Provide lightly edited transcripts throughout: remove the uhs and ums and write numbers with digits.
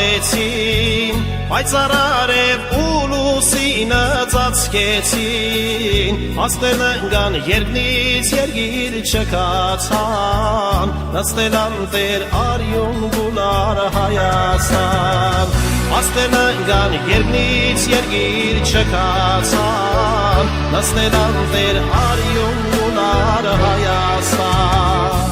պատեցին, պայծառարև ու լուսինը ծածկեցին, աստղերն ընկան երկնից երգիր չքացան, նստել անտեր արյուն գուլար Հայաստան, աստղերն ընկան երկնից երգիր չքացան, նստել անտեր արյուն գուլար Հայաստան։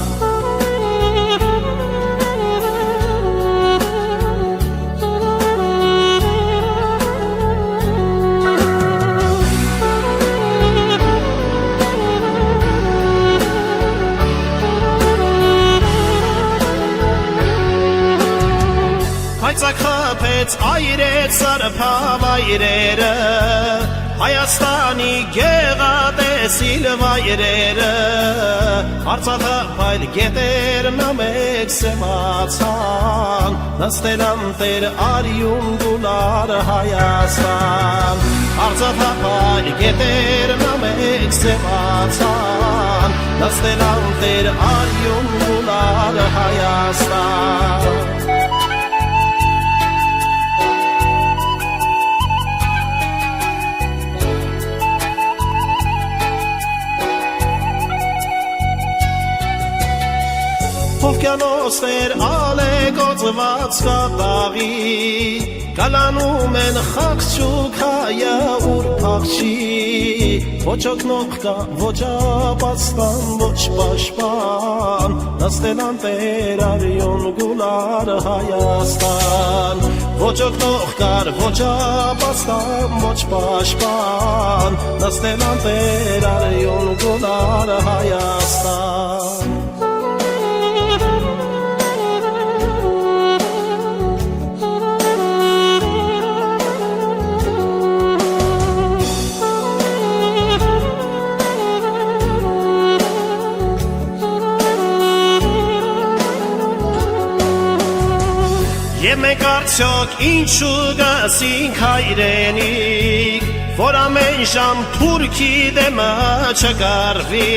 Հայցակխփեց այրեց սարփավայրերը, Հայաստանի գեղատեսիլ վայրերը, արծաթափայլ գետերն ամեկ սևացան, նստել անտեր արյուն գուլար Հայաստան, արծաթափայլ գետերն ամեկ սևացան, նստել անտեր արյուն գուլար Հայաստան։ Հովկյանոցներ ալեկոծված կատաղի, կալանում են խաղչուկ հայը ուր փախչի, ոչ օգնող կա, ոչ ապաստան, ոչ պաշտպան, նստել անտեր արյուն գուլար Հայաստան, ոչ օգնող կար, ոչ ապաստան, ոչ պաշտպան, նստել անտեր արյուն գուլար Հայաստան։ Եվ մենք արդյոք ինչու գասինք հայրենիք, որ ամեն ժամ թուրքի դեմը չկռվի,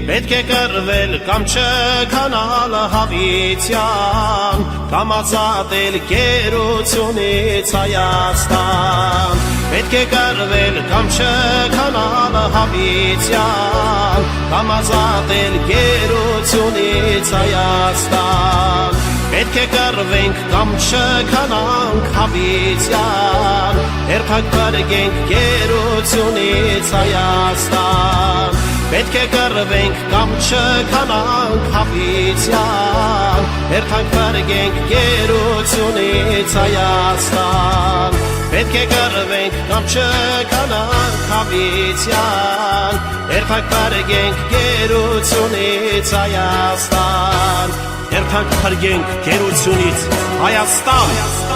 պետք է կռվել կամ չքանալ հավիտյան, կամ ազատել գերությունից Հայաստան, պետք է կռվել կամ չքանալ հավիտյան, կամ ազատել գերությունից Հայաստան, պետք է կռվենք կամ չքանանք հավիտյան, հերթակ բարգենք գերությունից Հայաստան, պետք է կռվենք կամ չքանանք հավիտյան, հերթակ բարգենք գերությունից Հայաստան, պետք է կռվենք կամ չքանանք հավիտյան, հերթակ բարգենք գերությունից Հայաստան, հերթակ բարգենք գերությունից Հայաստան։